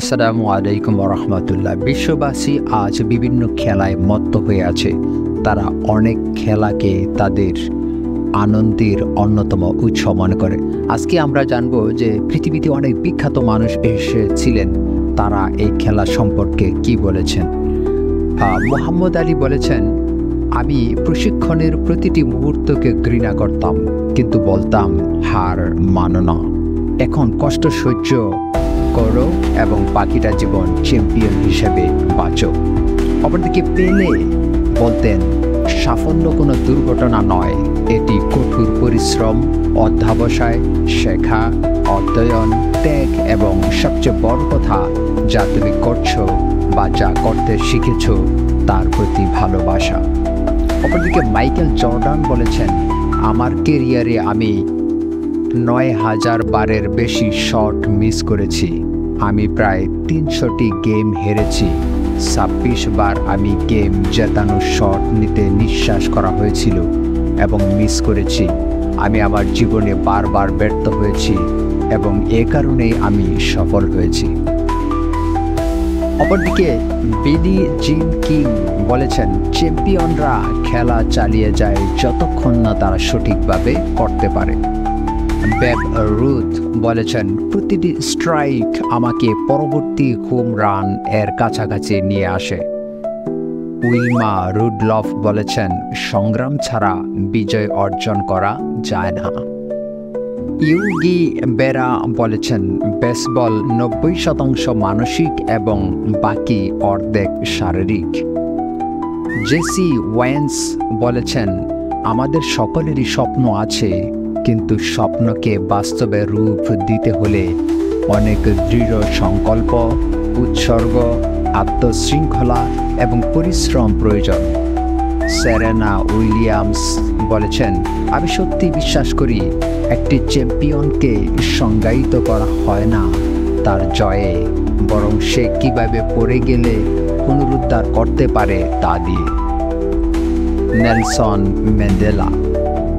আসসালামু আলাইকুম রহমতুল্লাহ। বিশ্ববাসী আজ বিভিন্ন খেলায় মত্ত হয়ে আছে। তারা অনেক খেলাকে তাদের আনন্দের অন্যতম উৎস মনে করে। আজকে আমরা জানব যে পৃথিবীতে অনেক বিখ্যাত মানুষ এসেছিলেন, তারা এই খেলা সম্পর্কে কি বলেছেন। মোহাম্মদ আলী বলেছেন, আমি প্রশিক্ষণের প্রতিটি মুহূর্তকে ঘৃণা করতাম, কিন্তু বলতাম হার মানো না। এখন কষ্ট সহ্য করো এবং বাকিটা জীবন চ্যাম্পিয়ন হিসেবে বাঁচো। অপরদিকে পেলে বলতেন, সাফল্য কোনো দুর্ঘটনা নয়, এটি কঠোর পরিশ্রম, অধ্যবসায়, শেখা, অধ্যয়ন, ত্যাগ এবং সবচেয়ে বড় কথা, যা তুমি করছো বা যা করতে শিখেছো তার প্রতি ভালোবাসা। অপরদিকে মাইকেল জর্ডান বলেছেন, আমার কেরিয়ারে আমি ৯,০০০ বারের বেশি শট মিস করেছি। আমি প্রায় ৩০০টি গেম হেরেছি। ২৬ বার আমি গেম জেতানোর শট নিতে নিঃশ্বাস করা হয়েছিল এবং মিস করেছি। আমি আমার জীবনে বারবার ব্যর্থ হয়েছি এবং এ কারণেই আমি সফল হয়েছি। অপরদিকে বিলি জিন কিং বলেছেন, চ্যাম্পিয়নরা খেলা চালিয়ে যায় যতক্ষণ না তারা সঠিকভাবে করতে পারে। বেব রুথ বলেছেন, প্রতিটি স্ট্রাইক আমাকে পরবর্তী হোম রান এর কাছাকাছি নিয়ে আসে। উইলমা রুডলফ বলেছেন, সংগ্রাম ছাড়া বিজয় অর্জন করা যায় না। ইউগি বেরা বলেছেন, বেসবল ৯০% মানসিক এবং বাকি অর্ধেক শারীরিক। জেসি ওয়েন্স বলেছেন, আমাদের সকলেরই স্বপ্ন আছে, কিন্তু স্বপ্নকে বাস্তবে রূপ দিতে হলে অনেক দৃঢ় সংকল্প, উৎসর্গ, আত্মশৃঙ্খলা এবং পরিশ্রম প্রয়োজন। সেরেনা উইলিয়ামস বলেছেন, আমি সত্যি বিশ্বাস করি একটি চ্যাম্পিয়নকে সংজ্ঞায়িত করা হয় না তার জয়ে, বরং সে কীভাবে পড়ে গেলে পুনরুদ্ধার করতে পারে তা দিয়ে। নেলসন ম্যান্ডেলা,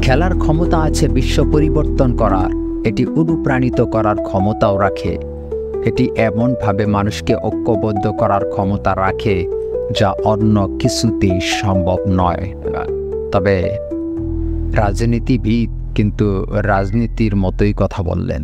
খেলার ক্ষমতা আছে বিশ্ব পরিবর্তন করার, এটি অনুপ্রাণিত করার ক্ষমতাও রাখে। এটি এমনভাবে মানুষকে ঐক্যবদ্ধ করার ক্ষমতা রাখে যা অন্য কিছুতেই সম্ভব নয়। তবে রাজনীতিবিদ কিন্তু রাজনীতির মতোই কথা বললেন।